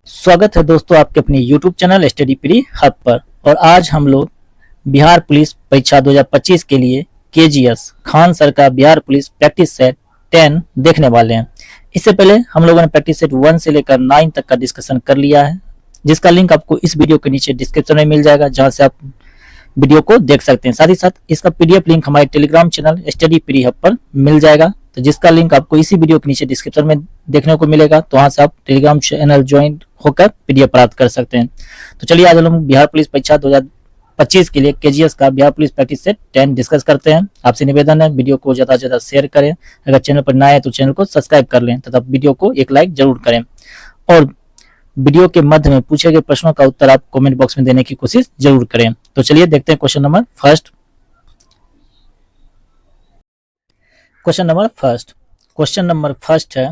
स्वागत है दोस्तों आपके अपने YouTube channel study pre hub पर। और आज हम लोग बिहार पुलिस परीक्षा 2025 के लिए केजीएस खान सर का बिहार पुलिस प्रैक्टिस सेट 10 देखने वाले हैं। इससे पहले हम लोगों ने प्रैक्टिस सेट 1 से लेकर 9 तक का डिस्कशन कर लिया है, जिसका लिंक आपको इस वीडियो के नीचे डिस्क्रिप्शन में मिल जाएगा, जहां से आप वीडियो को देख सकते हैं। साथ ही साथ इसका पीडीएफ लिंक हमारे Telegram channel study pre hub पर मिल जाएगा, तो जिसका लिंक आपको इसी वीडियो के नीचे डिस्क्रिप्शन में देखने को मिलेगा। तो वहां से आप टेलीग्राम चैनल ज्वाइन होकर पीडीएफ प्राप्त कर सकते हैं। तो चलिए आज हम लोग बिहार पुलिस परीक्षा 2025 के लिए केजीएस का Bihar police practice set 10 discuss करते हैं। आपसे निवेदन है वीडियो को ज्यादा से ज्यादा शेयर करें, अगर चैनल पर नए हैं तो चैनल को सब्सक्राइब कर लें तथा वीडियो को एक लाइक जरूर करें। और वीडियो के मध्य में पूछे गए प्रश्नों का उत्तर आप कमेंट बॉक्स में देने की कोशिश जरूर करें। तो चलिए देखते हैं question number first. Question number first है,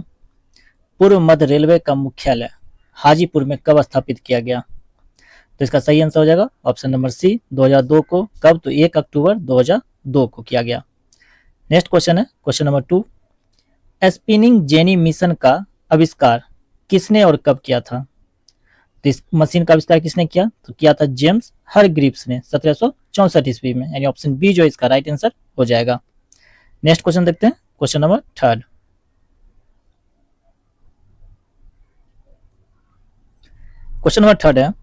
पूर्व मध्य रेलवे का मुख्यालय हाजीपुर में कब स्थापित किया गया? तो इसका सही आंसर हो जाएगा ऑप्शन नंबर सी 2002 को। कब? तो 1 अक्टूबर 2002 को किया गया। नेक्स्ट क्वेश्चन है question number 2, spinning jenny mission का आविष्कार किसने और कब किया था? तो इस मशीन का आविष्कार किसने किया? तो किया था जेम्स हरग्रीव्स ने 1764 ईस्वी में, यानी ऑप्शन बी जो इसका राइट आंसर हो जाएगा। नेक्स्ट क्वेश्चन देखते हैं क्वेश्चन नंबर 3। क्वेश्चन नंबर 3 है,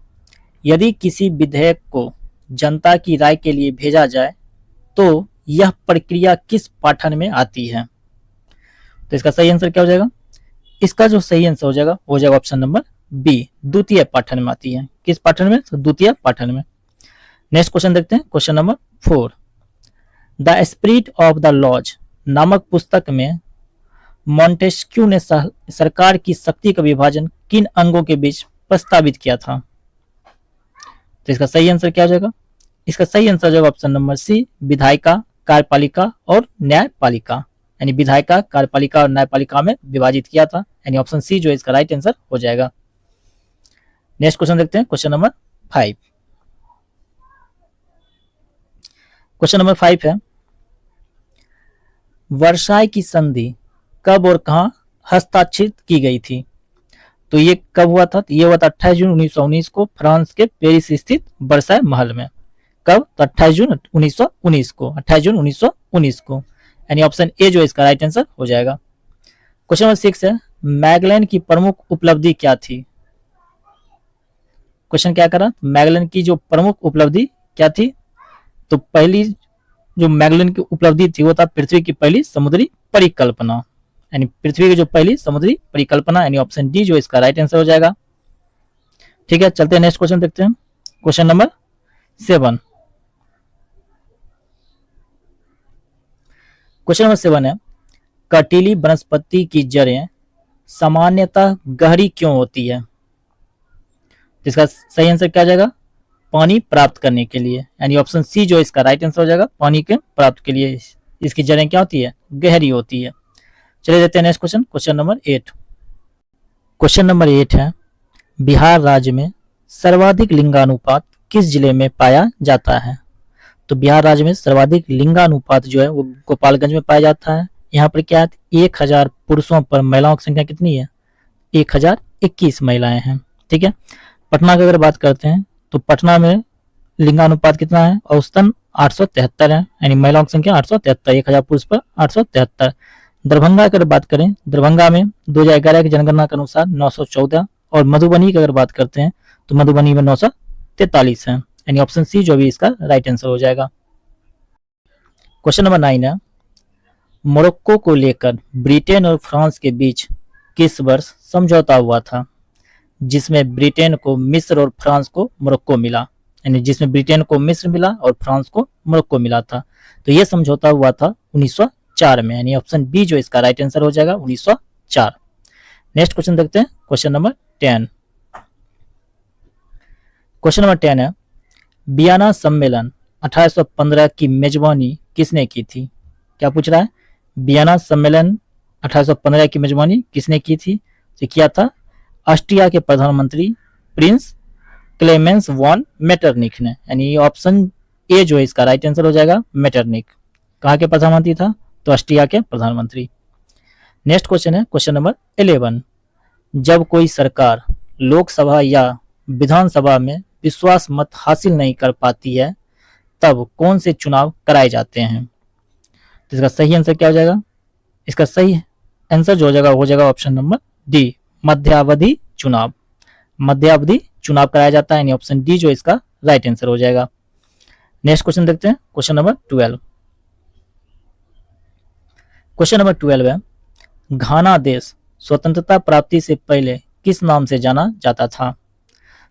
यदि किसी विधेयक को जनता की राय के लिए भेजा जाए तो यह प्रक्रिया किस पाठन में आती है? तो इसका सही आंसर क्या हो जाएगा? इसका जो सही आंसर हो जाएगा ऑप्शन नंबर बी, द्वितीय पाठन में आती है। किस पाठन में? तो द्वितीय पाठन में। नेक्स्ट क्वेश्चन देखते हैं question number 4, the spirit of the laws नामक पुस्तक में मॉन्टेस्क्यू ने सरकार की शक्ति का विभाजन किन अंगों के बीच प्रस्तावित किया था? तो इसका सही आंसर क्या हो जाएगा? इसका सही आंसर हो जाएगा ऑप्शन नंबर सी, विधायिका, कार्यपालिका और न्यायपालिका, यानी विधायिका, कार्यपालिका और न्यायपालिका में विभाजित किया था, यानी ऑप्शन सी जो इसका राइट आंसर हो जाएगा। नेक्स्ट क्वेश्चन देखते हैं क्वेश्चन नंबर 5। क्वेश्चन नंबर 5 है, वर्साई की संधि कब और कहां हस्ताक्षरित की गई थी? तो ये कब हुआ था? तो ये हुआ था 28 जून 1919 को फ्रांस के पेरिस स्थित वर्साई महल में। कब? तो 28 जून 1919 को, 28 जून 1919 को, यानी ऑप्शन ए जो इसका राइट आंसर हो जाएगा। क्वेश्चन नंबर 6 है, मैगलन की प्रमुख उपलब्धि क्या थी? क्वेश्चन क्या करा? मैगलन की जो प्रमुख उपलब्धि क्या थी? तो पहली जो मैगलन की उपलब्धि थी वो था पृथ्वी की पहली समुद्री परिकल्पना, यानी पृथ्वी की जो पहली समुद्री परिकल्पना, यानी ऑप्शन डी जो इसका राइट आंसर हो जाएगा। ठीक है, चलते हैं नेक्स्ट क्वेश्चन देखते हैं क्वेश्चन नंबर 7। क्वेश्चन नंबर 7 है, कटीली वनस्पति की जड़ें सामान्यतः गहरी क्यों होती है? इसका सही आंसर क्या जाएगा? पानी प्राप्त करने के लिए, यानी ऑप्शन सी जो इसका राइट आंसर हो जाएगा, पानी के प्राप्त के लिए इसकी जड़ें क्या होती है? गहरी होती है। चलिए देखते हैं next question question number 8। Question number 8 है, बिहार राज्य में सर्वाधिक लिंगानुपात किस जिले में पाया जाता है? तो बिहार राज्य में सर्वाधिक लिंगानुपात जो है वो गोपालगंज में पाया जाता है। यहाँ पर क्या है? 1000 पुरुषों पर महिलाओं की संख्या कितनी है? 1021 महिलाएं हैं। ठीक है, पटना की अगर बात करते हैं तो पटना में लिंगानुपात कितना है? औसतन 873 है, यानी महिलाओं की संख्या 873, 1000 पुरुष पर 873। दरभंगा की अगर बात करें, दरभंगा में 2011 की जनगणना के अनुसार 914, और मधुबनी की अगर बात करते हैं तो मधुबनी में 943 है, यानी ऑप्शन सी जो भी इसका राइट आंसर हो जाएगा। क्वेश्चन नंबर 9 है, मोरक्को को लेकर ब्रिटेन और फ्रांस के बीच किस वर्ष समझौता हुआ था, जिसमें ब्रिटेन को मिस्र और फ्रांस को मोरक्को मिला, यानी जिसमें ब्रिटेन को मिस्र मिला और फ्रांस को मोरक्को मिला था? तो यह समझौता हुआ था 1904 में, यानी ऑप्शन बी जो इसका राइट आंसर हो जाएगा 1904। नेक्स्ट क्वेश्चन देखते हैं क्वेश्चन नंबर 10। क्वेश्चन नंबर 10 है, वियना सम्मेलन 1815 की मेजबानी किसने की थी? क्या पूछ रहा है? वियना सम्मेलन 1815 की मेजबानी किसने की थी? तो किया था ऑस्ट्रिया के प्रधानमंत्री प्रिंस क्लेमेंस वॉन मेटरनिक ने, यानी ऑप्शन ए जो है इसका राइट आंसर हो जाएगा मेटरनिक। कहाँ के प्रधानमंत्री था? तो ऑस्ट्रिया के प्रधानमंत्री। नेक्स्ट क्वेश्चन है क्वेश्चन नंबर 11, जब कोई सरकार लोकसभा या विधानसभा में विश्वास मत हासिल नहीं कर पाती है तब कौन से चुनाव कराए जाते हैं? तो इसका सही आंसर क्या हो जाएगा? इसका सही आंसर जो हो जाएगा ऑप्शन नंबर डी, मध्यावधि चुनाव। मध्यावधि चुनाव कराया जाता है, यानी ऑप्शन डी जो इसका राइट आंसर हो जाएगा। नेक्स्ट क्वेश्चन देखते हैं, क्वेश्चन नंबर 12। क्वेश्चन नंबर 12 है, घाना देश स्वतंत्रता प्राप्ति से पहले किस नाम से जाना जाता था?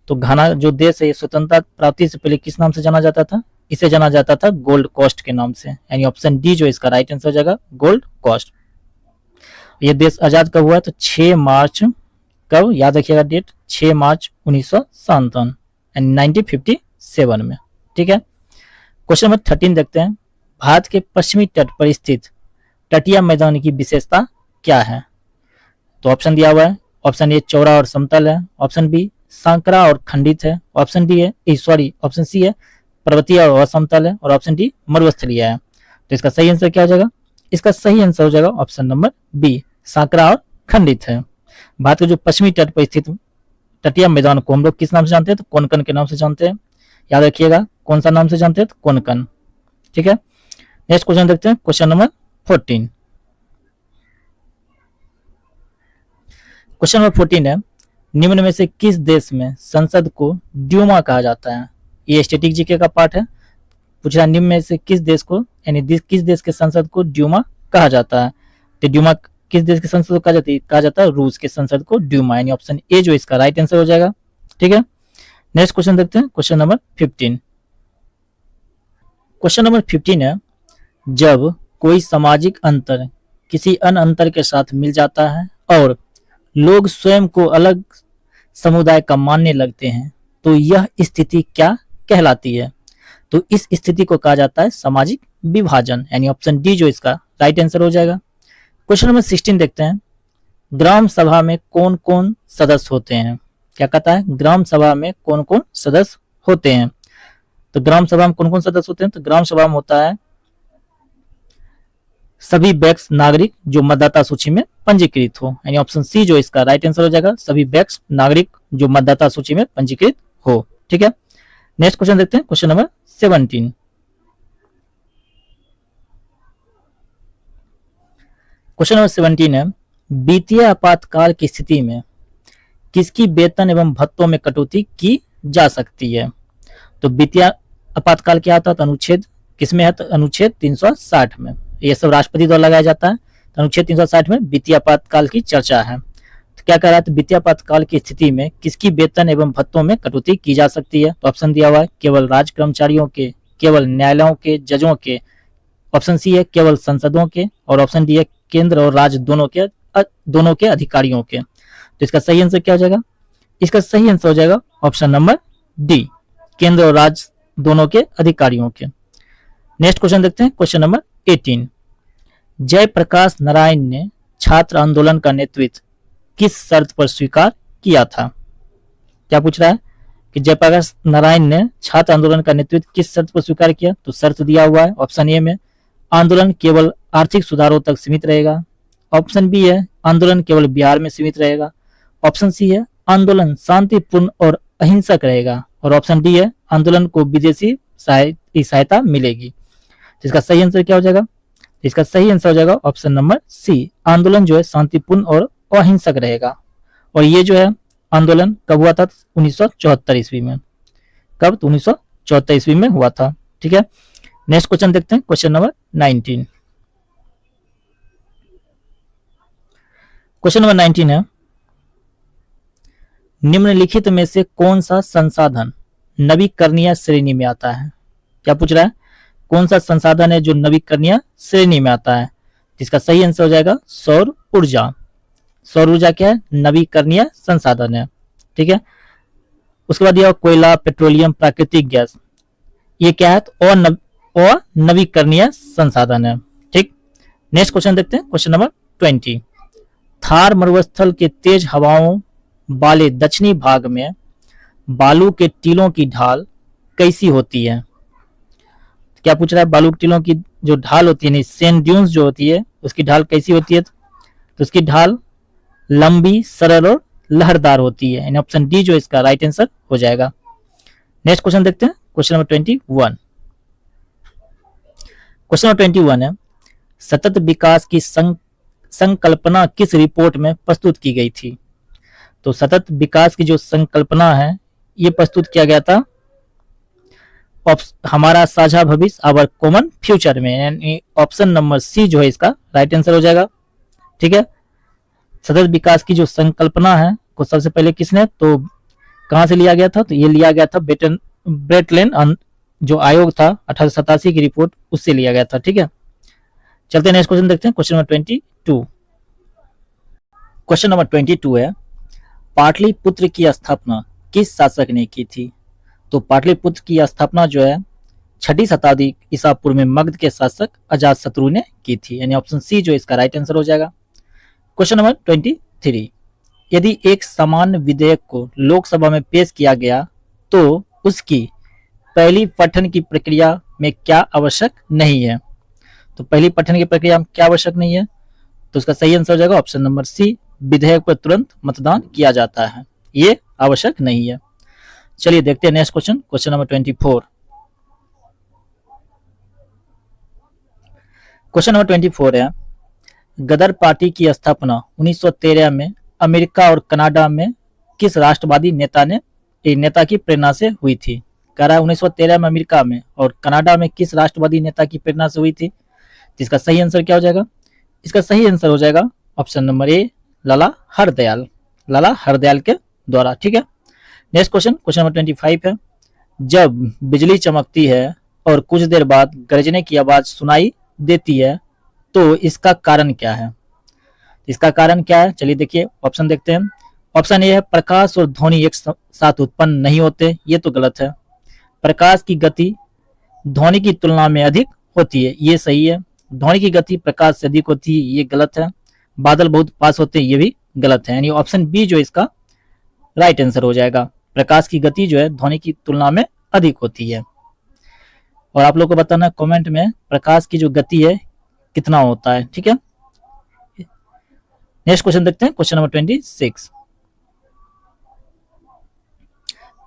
तो घाना जो देश है स्वतंत्रता प्राप्ति से पहले किस नाम से जाना जाता था? इसे जाना जाता था गोल्ड कोस्ट के नाम से, यानी ऑप्शन डी जो इसका राइट आंसर हो जाएगा गोल्ड कोस्ट। ये देश आजाद कब हुआ? तो 6 मार्च, कब याद रखिएगा डेट, 6 मार्च 1957 एंड 1957 में। ठीक है। क्वेश्चन नंबर 13 देखते हैं, भारत के पश्चिमी तट पर स्थित तटीय मैदान की विशेषता क्या है? तो ऑप्शन दिया हुआ है, ऑप्शन ए चौड़ा और समतल है, ऑप्शन बी सांकरा और खंडित है, ऑप्शन डी है ऑप्शन सी है पर्वतीय और असमतल है, और ऑप्शन डी मरुस्थलीय है। तो इसका सही आंसर क्या हो जाएगा? इसका सही आंसर हो जाएगा ऑप्शन नंबर बी, सांकरा और खंडित है। भारत के जो पश्चिमी तट पर स्थित तटीय मैदान को हम लोग किस नाम से जानते हैं? तो कोंकण के नाम से जानते हैं। याद रखिएगा कौन सा नाम से जानते हैं? तो कोंकण। ठीक है। नेक्स्ट क्वेश्चन देखते हैं, क्वेश्चन नंबर 14। क्वेश्चन नंबर 14 है, निम्न में से किस देश में संसद को ड्यूमा कहा जाता है? ये स्टैटिक जीके का पार्ट है। पूछ रहा निम्न में से किस देश को, यानी किस देश के संसद को ड्यूमा कहा जाता है? तो ड्यूमा किस देश के संसद को कहा जाता है? रूस के संसद को ड्यूमा, यानी ऑप्शन ए जो इसका राइट आंसर हो जाएगा। ठीक है। नेक्स्ट क्वेश्चन देखते हैं, क्वेश्चन नंबर 15। क्वेश्चन नंबर 15 है, जब कोई सामाजिक अंतर किसी अन्य अंतर के साथ मिल जाता है और लोग स्वयं को अलग समुदाय का मानने लगते हैं तो यह स्थिति क्या कहलाती है? तो इस स्थिति को कहा जाता है सामाजिक विभाजन, यानी ऑप्शन डी जो इसका राइट आंसर हो जाएगा। क्वेश्चन नंबर 16 देखते हैं, ग्राम सभा में कौन कौन सदस्य होते हैं? क्या कहता है? ग्राम सभा में कौन कौन सदस्य होते हैं? तो ग्राम सभा में कौन कौन सदस्य होते हैं? तो ग्राम सभा में होता है सभी वैक्स नागरिक जो मतदाता सूची में पंजीकृत हो, यानी ऑप्शन सी जो इसका राइट आंसर हो जाएगा, सभी वैक्स नागरिक जो मतदाता सूची में पंजीकृत हो। ठीक है। नेक्स्ट क्वेश्चन देखते हैं, क्वेश्चन नंबर 17। क्वेश्चन नंबर 17 है, वित्तीय आपातकाल की स्थिति में किसकी वेतन एवं भत्तों में कटौती की जा सकती है? तो वित्तीय आपातकाल क्या आता है? तो अनुच्छेद किसमें है? तो अनुच्छेद 360 में। ये सब राष्ट्रपति द्वारा लगाया जाता है। तो अनुच्छेद 360 में वित्तीय आपातकाल की चर्चा है। तो क्या कह रहा है? तो वित्तीय आपातकाल की स्थिति में किसकी वेतन एवं भत्तों में कटौती की जा सकती है? तो ऑप्शन दिया हुआ है, केवल राज्य कर्मचारियों के, केवल न्यायालयों के जजों के, ऑप्शन सी है केवल संसदों के, और ऑप्शन डी है केंद्र और राज्य दोनों के अधिकारियों के। तो इसका सही आंसर क्या हो जाएगा? इसका सही आंसर हो जाएगा ऑप्शन नंबर डी, केंद्र और राज्य दोनों के अधिकारियों के। नेक्स्ट क्वेश्चन देखते हैं, क्वेश्चन नंबर 18। जयप्रकाश नारायण ने छात्र आंदोलन का नेतृत्व किस शर्त पर स्वीकार किया था? क्या पूछ रहा है कि जयप्रकाश नारायण ने छात्र आंदोलन का नेतृत्व किस शर्त पर स्वीकार किया? तो शर्त दिया हुआ है ऑप्शन ए में, आंदोलन केवल आर्थिक सुधारों तक सीमित रहेगा, ऑप्शन बी है आंदोलन केवल बिहार में सीमित रहेगा, ऑप्शन सी है आंदोलन शांतिपूर्ण और अहिंसक रहेगा, और ऑप्शन डी है आंदोलन को विदेशी सहायता मिलेगी। तो इसका सही आंसर क्या हो जाएगा? इसका सही आंसर हो जाएगा ऑप्शन नंबर सी, आंदोलन जो है शांतिपूर्ण और अहिंसक रहेगा। और ये जो है आंदोलन कब हुआ था? 1974 ईस्वी में। कब? तो 1974 ईस्वी में हुआ था। ठीक है। नेक्स्ट क्वेश्चन देखते हैं, क्वेश्चन नंबर 19। क्वेश्चन नंबर 19 है, निम्नलिखित में से कौन सा संसाधन नवीकरणीय श्रेणी में आता है? क्या पूछ रहा है? कौन सा संसाधन है जो नवीकरणीय श्रेणी में आता है? इसका सही आंसर हो जाएगा सौर ऊर्जा। सौर ऊर्जा क्या है? नवीकरणीय संसाधन है। ठीक है। उसके बाद यह कोयला, पेट्रोलियम, प्राकृतिक गैस, ये क्या है? और नवीकरणीय संसाधन है। ठीक। नेक्स्ट क्वेश्चन देखते हैं, क्वेश्चन नंबर 20। थार मरुस्थल के तेज हवाओं वाले दक्षिणी भाग में बालू के टीलों की ढाल कैसी होती है? क्या पूछ रहा है? बालू के टीलों की जो ढाल होती है, सैंड ड्यून्स जो होती है, उसकी ढाल कैसी होती है? तो उसकी ढाल लंबी, सरल और लहरदार होती है, यानी ऑप्शन डी जो इसका राइट आंसर हो जाएगा। नेक्स्ट क्वेश्चन देखते हैं, क्वेश्चन नंबर 21। क्वेश्चन नंबर 21 है, सतत विकास की संकल्पना किस रिपोर्ट में प्रस्तुत की गई थी? तो सतत विकास की जो संकल्पना है ये प्रस्तुत किया गया था हमारा साझा भविष्य आवर कॉमन फ्यूचर में, यानी ऑप्शन नंबर सी जो है इसका राइट आंसर हो जाएगा। ठीक है, सतत विकास की जो संकल्पना है को सबसे पहले किसने, तो कहां से लिया गया था, तो ये लिया गया था ब्रेटलेन जो आयोग था 1887 की रिपोर्ट, उससे लिया गया था। ठीक है, चलते हैं नेक्स्ट क्वेश्चन देखते हैं, क्वेश्चन नंबर 22। क्वेश्चन नंबर 22 है, पाटलिपुत्र की स्थापना किस शासक ने की थी? तो पाटलिपुत्र की स्थापना जो है 6वीं शताब्दी ईसा पूर्व में मगध के शासक अजातशत्रु ने की थी, यानी ऑप्शन सी जो इसका राइट आंसर हो जाएगा। क्वेश्चन नंबर 23, यदि एक सामान्य विधेयक को लोकसभा में पेश किया गया तो उसकी पहली पठन की प्रक्रिया में क्या आवश्यक नहीं है? तो पहली पठन की प्रक्रिया में क्या आवश्यक नहीं है, तो उसका सही आंसर हो जाएगा ऑप्शन नंबर सी, विधेयक पर तुरंत मतदान किया जाता है, ये आवश्यक नहीं है। चलिए देखते हैं next question, question number 24। Question number 24 है, गदर पार्टी की स्थापना 1913 में अमेरिका और कनाडा में किस राष्ट्रवादी नेता की प्रेरणा से हुई थी? कह रहा है 1913 में अमेरिका में और कनाडा में किस राष्ट्रवादी नेता की प्रेरणा से हुई थी? इसका सही आंसर क्या हो जाएगा? इसका सही आंसर हो जाएगा ऑप्शन नंबर ए, लाला हरदयाल के द्वारा। ठीक है, नेक्स्ट क्वेश्चन, क्वेश्चन नंबर 25 है, जब बिजली चमकती है और कुछ देर बाद गरजने की आवाज सुनाई देती है तो इसका कारण क्या है? इसका कारण क्या है? चलिए देखिए, ऑप्शन देखते हैं। ऑप्शन ए है, प्रकाश और ध्वनि एक साथ उत्पन्न नहीं होते, ये तो गलत है। प्रकाश की गति ध्वनि की तुलना में अधिक होती है, ये सही है। ध्वनि की गति प्रकाश से अधिक होती है, ये गलत है। बादल बहुत पास होते हैं, ये भी गलत है, यानी ऑप्शन बी जो इसका राइट आंसर हो जाएगा। प्रकाश की गति जो है ध्वनि की तुलना में अधिक होती है। और आप लोग को बताना है कमेंट में प्रकाश की जो गति है कितना होता है। ठीक है, नेक्स्ट क्वेश्चन देखते हैं, क्वेश्चन नंबर 26।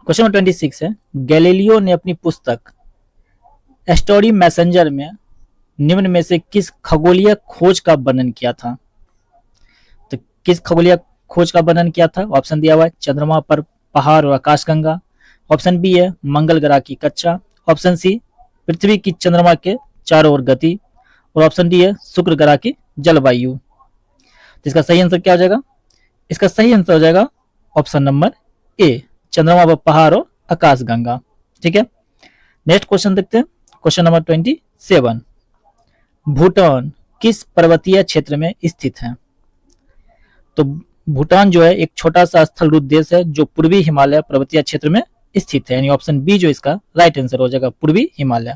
क्वेश्चन नंबर 26 है, गैलीलियो ने अपनी पुस्तक स्टोरी मैसेंजर में निम्न में से किस खगोलीय खोज का वर्णन किया था? तो किस खगोलीय खोज का वर्णन किया था? ऑप्शन दिया हुआ है, चंद्रमा पर पहाड़ और आकाशगंगा। ऑप्शन बी है, मंगल ग्रह की कक्षा। ऑप्शन सी, पृथ्वी की चंद्रमा के चारों ओर गति। और ऑप्शन डी है, शुक्र ग्रह की जलवायु। तो इसका सही आंसर क्या हो जाएगा? इसका सही आंसर हो जाएगा ऑप्शन नंबर ए, चंद्रमा पर पहाड़ और आकाशगंगा। ठीक है, नेक्स्ट क्वेश्चन देखते हैं, क्वेश्चन नंबर 27। भूटान किस पर्वतीय क्षेत्र में स्थित है? तो भूटान जो है एक छोटा सा स्थलरूप देश है जो पूर्वी हिमालय पर्वतीय क्षेत्र में स्थित है, यानी ऑप्शन बी जो इसका राइट आंसर हो जाएगा, पूर्वी Himalaya.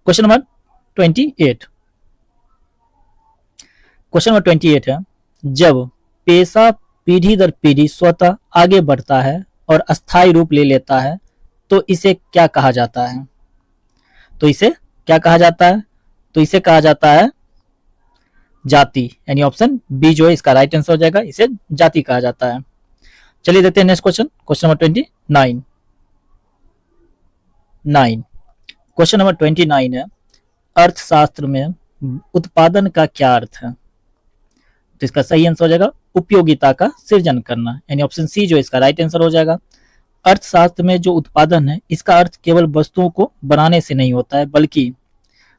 Question number 28। Question number 28 है, जब पेशा पीढ़ी दर पीढ़ी स्वतः आगे बढ़ता है और अस्थायी रूप ले लेता है तो इसे क्या कहा जाता है? तो इसे क्या कहा जाता है? तो इसे कहा जाता है जाति, यानी ऑप्शन बी जो है इसका राइट आंसर हो जाएगा, इसे जाति कहा जाता है। चलिए देखते हैं next question, question number 29। Question number 29 है, अर्थशास्त्र में उत्पादन का क्या अर्थ है? तो इसका सही आंसर हो जाएगा उपयोगिता का सृजन करना, यानी ऑप्शन सी जो इसका राइट आंसर हो जाएगा। अर्थशास्त्र में जो उत्पादन है इसका अर्थ केवल वस्तुओं को बनाने से नहीं होता है, बल्कि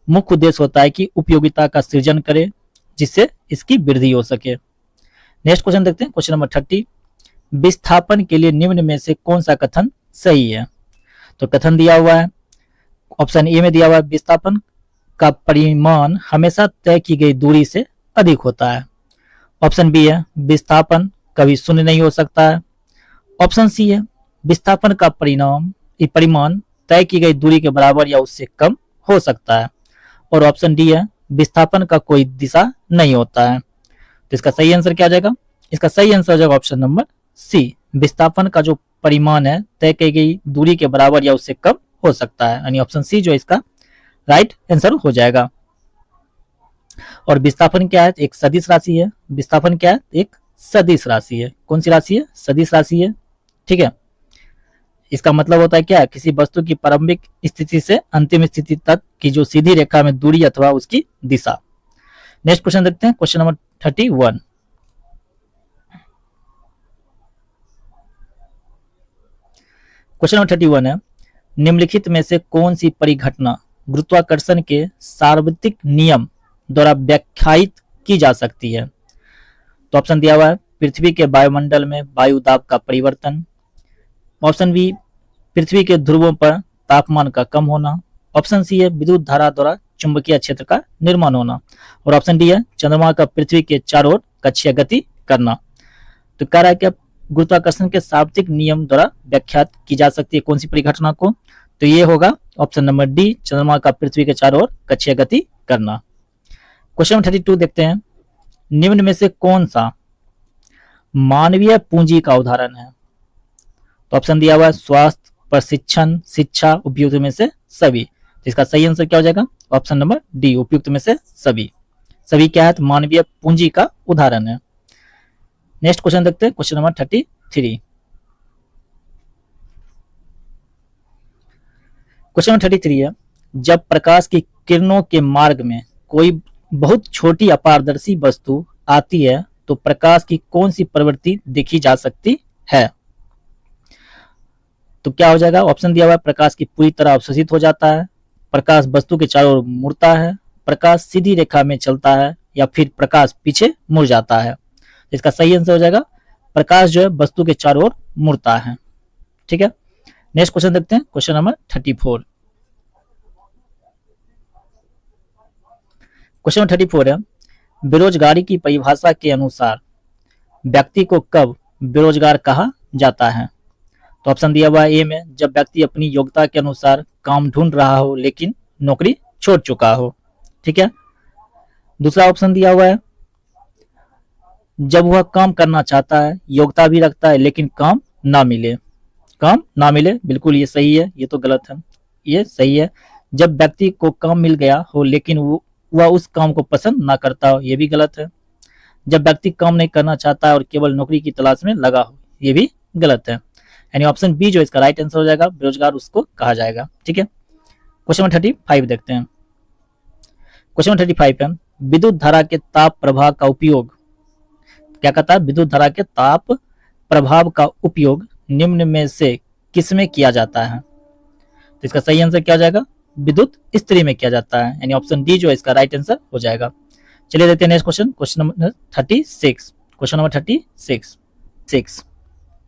मुख्य उद्देश्य होता है कि उपयोगिता का सृजन करे जिससे इसकी वृद्धि हो सके। नेक्स्ट क्वेश्चन देखते हैं, क्वेश्चन नंबर 30। विस्थापन के लिए निम्न में से कौन सा कथन सही है? तो कथन दिया हुआ है, ऑप्शन ए में दिया हुआ है, विस्थापन का परिमाण हमेशा तय की गई दूरी से अधिक होता है। ऑप्शन बी है, विस्थापन कभी शून्य नहीं हो सकता है। ऑप्शन सी है, विस्थापन का परिमाण तय की गई दूरी के बराबर या उससे कम हो सकता है। और ऑप्शन डी है, विस्थापन का कोई दिशा नहीं होता है। तो इसका सही आंसर क्या आ जाएगा? इसका सही आंसर हो जाएगा ऑप्शन नंबर सी, विस्थापन का जो परिमाण है तय की गई दूरी के बराबर या उससे कम हो सकता है, यानी ऑप्शन सी जो इसका राइट आंसर हो जाएगा। और विस्थापन क्या है? एक सदिश राशि है। विस्थापन क्या है? एक सदिश राशि है। कौन सी राशि है? सदिश राशि है। ठीक है, इसका मतलब होता है क्या? किसी वस्तु की प्रारंभिक स्थिति से अंतिम स्थिति तक की जो सीधी रेखा में दूरी अथवा उसकी दिशा। नेक्स्ट क्वेश्चन देखते हैं, क्वेश्चन नंबर 31। क्वेश्चन नंबर 31 है, निम्नलिखित में से कौन सी परिघटना गुरुत्वाकर्षण के सार्वत्रिक नियम द्वारा व्याख्यायित की जा सकती है? तो ऑप्शन दिया हुआ है, पृथ्वी के वायुमंडल में वायु दाब का परिवर्तन। ऑप्शन बी, पृथ्वी के ध्रुवों पर तापमान का कम होना। ऑप्शन सी है, विद्युत धारा द्वारा चुंबकीय क्षेत्र का निर्माण होना। और ऑप्शन डी है, चंद्रमा का पृथ्वी के चारों ओर कक्षीय गति करना। तो कह रहा है कि गुरुत्वाकर्षण के सार्वत्रिक नियम द्वारा व्याख्यात की जा सकती है कौन सी परिघटना को? तो ये होगा ऑप्शन नंबर डी, चंद्रमा का पृथ्वी के चारों ओर कक्षीय गति करना। क्वेश्चन नंबर 32 देखते हैं, निम्न में से कौन सा मानवीय पूंजी का उदाहरण है? तो ऑप्शन दिया हुआ है, स्वास्थ्य, प्रशिक्षण, शिक्षा, उपयुक्त में से सभी। तो इसका सही आंसर क्या हो जाएगा? ऑप्शन नंबर डी, उपयुक्त में से सभी। सभी क्या है? तो मानवीय पूंजी का उदाहरण है। नेक्स्ट क्वेश्चन देखते हैं, क्वेश्चन नंबर 33। क्वेश्चन नंबर 33 है, जब प्रकाश की किरणों के मार्ग में कोई बहुत छोटी अपारदर्शी वस्तु आती है तो प्रकाश की कौन सी प्रवृत्ति देखी जा सकती है? तो क्या हो जाएगा? ऑप्शन दिया हुआ है, प्रकाश की पूरी तरह अवशोषित हो जाता है, प्रकाश वस्तु के चारों ओर मुड़ता है, प्रकाश सीधी रेखा में चलता है, या फिर प्रकाश पीछे मुड़ जाता है। इसका सही आंसर हो जाएगा, प्रकाश जो है वस्तु के चारों ओर मुड़ता है। ठीक है, नेक्स्ट क्वेश्चन देखते हैं, क्वेश्चन नंबर 34। क्वेश्चन नंबर 34 है, बेरोजगारी की परिभाषा के अनुसार व्यक्ति को कब बेरोजगार कहा जाता है? तो ऑप्शन दिया हुआ है, ए में जब व्यक्ति अपनी योग्यता के अनुसार काम ढूंढ रहा हो लेकिन नौकरी छोड़ चुका हो। ठीक है, दूसरा ऑप्शन दिया हुआ है, जब वह काम करना चाहता है, योग्यता भी रखता है लेकिन काम ना मिले। काम ना मिले, बिल्कुल ये सही है, ये तो गलत है, ये सही है। जब व्यक्ति को काम मिल गया हो लेकिन वह उस काम को पसंद ना करता हो, ये भी गलत है। जब व्यक्ति काम नहीं करना चाहता है और केवल नौकरी की तलाश में लगा हो, ये भी गलत है। यानी ऑप्शन बी जो इसका राइट आंसर हो जाएगा, बेरोजगार उसको कहा जाएगा। ठीक है, क्वेश्चन नंबर 35 देखते हैं। क्वेश्चन नंबर 35 है, विद्युत धारा के ताप प्रभाव का उपयोग, क्या कहता है? विद्युत धारा के ताप प्रभाव का उपयोग निम्न में से किसमें किया जाता है? तो इसका सही आंसर क्या हो जाएगा? विद्युत इस्त्री में किया जाता है, यानी ऑप्शन डी जो इसका राइट आंसर हो जाएगा। चलिए देखते हैं next question, question number 36। Question number 36।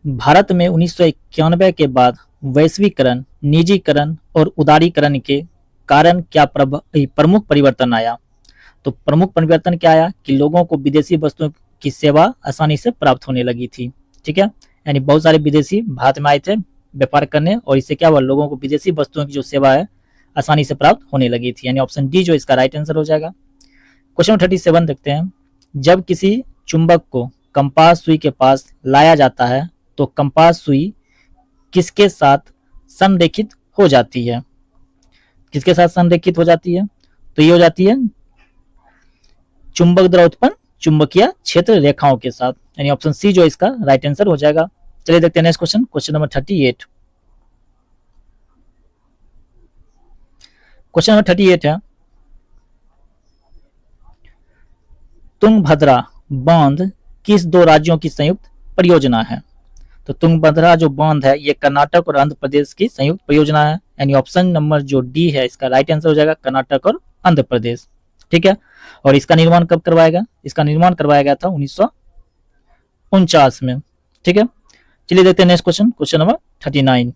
Bharat में 1991 के बाद वैश्वीकरण, निजीकरण और उदारीकरण के कारण क्या प्रमुख परिवर्तन आया? तो प्रमुख परिवर्तन क्या आया कि लोगों को विदेशी वस्तुओं की सेवा आसानी से प्राप्त होने लगी थी। ठीक है, यानी बहुत सारे विदेशी भारत में आए थे व्यापार करने, और इससे क्या हुआ, लोगों को विदेशी वस्तुओं की जो सेवा है आसानी से प्राप्त होने लगी थी, यानी ऑप्शन डी जो इसका राइट आंसर हो जाएगा। क्वेश्चन 37 देखते हैं, जब किसी चुंबक को कंपास सुई के पास लाया जाता है तो कंपास सुई किसके साथ संरेखित हो जाती है? किसके साथ संरेखित हो जाती है? तो ये हो जाती है चुंबक द्वारा उत्पन्न चुंबकीय क्षेत्र रेखाओं के साथ, यानी ऑप्शन सी जो इसका राइट आंसर हो जाएगा। चलिए देखते हैं next question, question number 38। Question number 38 है, तुंगभद्रा बांध किस दो राज्यों की संयुक्त परियोजना है? तो तुंगभद्रा जो बांध है ये कर्नाटक और आंध्र प्रदेश की संयुक्त परियोजना है, यानी ऑप्शन नंबर जो डी है इसका राइट आंसर हो जाएगा, कर्नाटक और आंध्र प्रदेश। ठीक है, और इसका निर्माण कब करवाया गया? इसका निर्माण करवाया गया था 1949 में। ठीक है, चलिए देखते हैं नेक्स्ट क्वेश्चन, क्वेश्चन नंबर 39।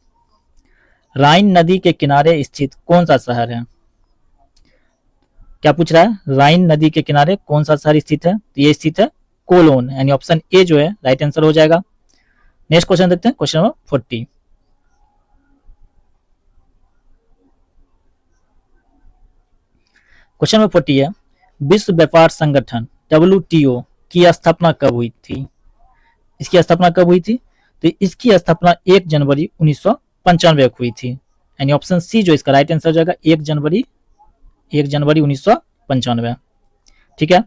राइन नदी के किनारे स्थित कौन सा शहर है? क्या पूछ रहा है? राइन नदी के किनारे कौन सा शहर स्थित है? तो ये स्थित है कोलोन, यानी ऑप्शन ए जो है राइट आंसर हो जाएगा। नेक्स्ट क्वेश्चन देखते हैं, क्वेश्चन नंबर 40। क्वेश्चन नंबर 40 है, विश्व व्यापार संगठन WTO की स्थापना कब हुई थी? इसकी स्थापना कब हुई थी? तो इसकी स्थापना 1 जनवरी 1995 को हुई थी, यानी ऑप्शन सी जो इसका राइट आंसर हो जाएगा, 1 जनवरी 1995। ठीक है,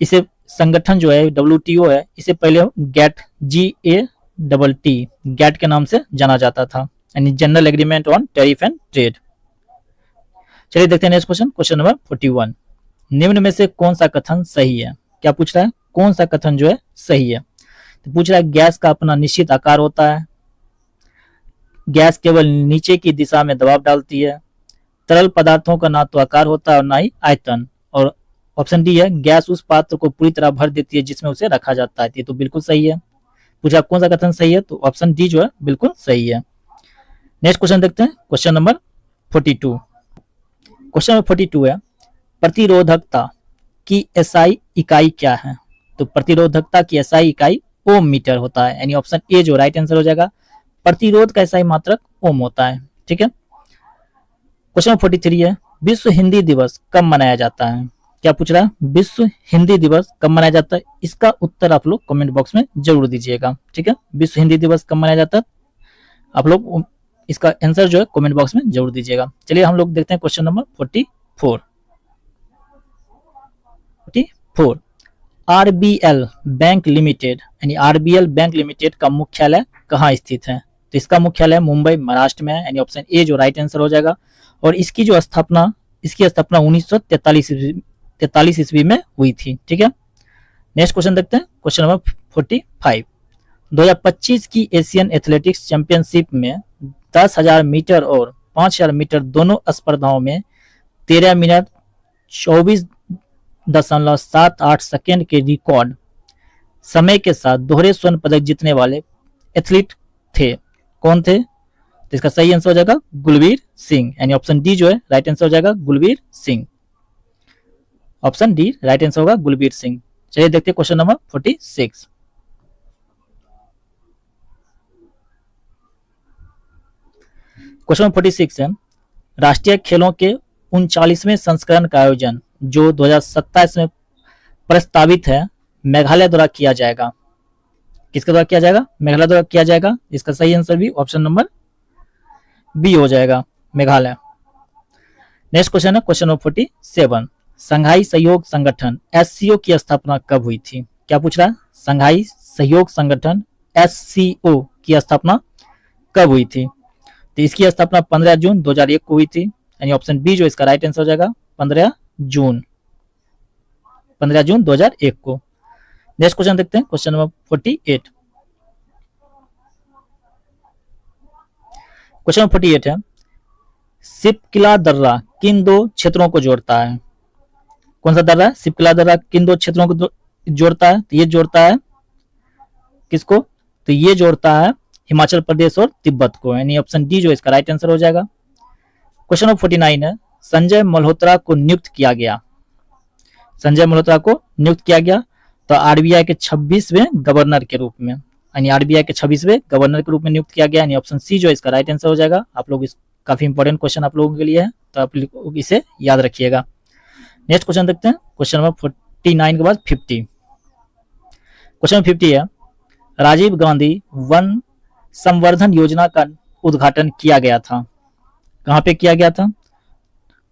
इसे संगठन जो है WTO है, इसे पहले गैट GATT गैट के नाम से जाना जाता था, यानी general agreement on tariff and trade. चलिए देखते हैं नेक्स्ट क्वेश्चन, क्वेश्चन नंबर 41। निम्न में से कौन सा कथन सही है? क्या पूछ रहा है? कौन सा कथन जो है सही है? तो पूछ रहा है गैस का अपना निश्चित आकार होता है, गैस केवल नीचे की दिशा में दबाव डालती है, तरल पदार्थों का ना तो आकार होता है और ना ही आयतन, और ऑप्शन डी है गैस उस पात्र को पूरी तरह भर देती है जिसमें उसे रखा जाता है। ये तो बिल्कुल सही है। पूछा कौन सा कथन सही है, तो ऑप्शन डी जो है बिल्कुल सही है। नेक्स्ट क्वेश्चन देखते हैं, क्वेश्चन नंबर 42। क्वेश्चन नंबर 42 है प्रतिरोधकता की एसआई इकाई क्या है? तो प्रतिरोधकता की एसआई इकाई ओम मीटर होता है, यानी ऑप्शन ए जो राइट आंसर हो जाएगा। प्रतिरोध का एसआई मात्रक ओम होता है। ठीक है। क्वेश्चन नंबर 43 है विश्व हिंदी दिवस कब मनाया जाता है? क्या पूछ रहा है? विश्व हिंदी दिवस कब मनाया जाता है? इसका उत्तर आप लोग कमेंट बॉक्स में जरूर दीजिएगा। ठीक है, विश्व हिंदी दिवस कब मनाया जाता है? आप लोग इसका आंसर जो है कमेंट बॉक्स में जरूर दीजिएगा। चलिए हम लोग देखते हैं question number 44। RBL bank limited यानी RBL बैंक लिमिटेड का मुख्यालय कहाँ स्थित है? तो इसका मुख्यालय मुंबई महाराष्ट्र में है, यानी ऑप्शन ए जो राइट आंसर हो जाएगा। और इसकी स्थापना 1943 ईस्वी में हुई थी। ठीक है। नेक्स्ट क्वेश्चन देखते हैं, क्वेश्चन नंबर 45। 2025 की एशियन एथलेटिक्स चैंपियनशिप में 10,000 मीटर और 5,000 मीटर दोनों स्पर्धाओं में 13 मिनट 24.78 सेकेंड के रिकॉर्ड समय के साथ दोहरे स्वर्ण पदक जीतने वाले एथलीट थे। कौन थे? तो इसका सही आंसर हो जाएगा गुलवीर सिंह, यानी ऑप्शन डी जो है राइट आंसर हो जाएगा Gulveer Singh. Option D right answer होगा गुलवीर सिंह। चलिए देखते हैं क्वेश्चन नंबर 46। क्वेश्चन नंबर 46 है राष्ट्रीय खेलों के 39वें संस्करण का आयोजन जो 2027 में प्रस्तावित है मेघालय द्वारा किया जाएगा। किसके द्वारा किया जाएगा? मेघालय द्वारा किया जाएगा। इसका सही आंसर भी ऑप्शन नंबर बी हो जाएगा, मेघालय। नेक्स्ट क्वेश्चन है क्वेश्चन नंबर 47। संघाई सहयोग संगठन SCO की स्थापना कब हुई थी? क्या पूछ रहा है? संघाई सहयोग संगठन SCO की स्थापना कब हुई थी? तो इसकी स्थापना 15 जून 2001 को हुई थी, यानी ऑप्शन बी जो इसका राइट आंसर हो जाएगा 15 जून 2001 को। नेक्स्ट क्वेश्चन देखते हैं, क्वेश्चन नंबर 48। क्वेश्चन नंबर 48 है सिपकिला दर्रा किन दो क्षेत्रों को जोड़ता है? कौन सा दर्रा है? सिपकिला दर्रा किन दो क्षेत्रों को जोड़ता है? तो ये जोड़ता है किसको? तो ये जोड़ता है हिमाचल प्रदेश और तिब्बत को, यानी ऑप्शन डी जो इसका राइट आंसर हो जाएगा। क्वेश्चन नंबर 49 है संजय मल्होत्रा को नियुक्त किया गया। संजय मल्होत्रा को नियुक्त किया गया तो RBI के 26वें गवर्नर के रूप में, यानी RBI के 26वें गवर्नर के रूप में नियुक्त किया गया, यानी ऑप्शन सी जो इसका राइट आंसर हो जाएगा। आप लोग इस काफी इंपॉर्टेंट क्वेश्चन आप लोगों के लिए है, तो आप लोग इसे याद रखिएगा। नेक्स्ट क्वेश्चन देखते हैं, क्वेश्चन नंबर 49 के बाद 50। क्वेश्चन 50 है राजीव गांधी वन संवर्धन योजना का उद्घाटन किया गया था। कहाँ पे किया गया था?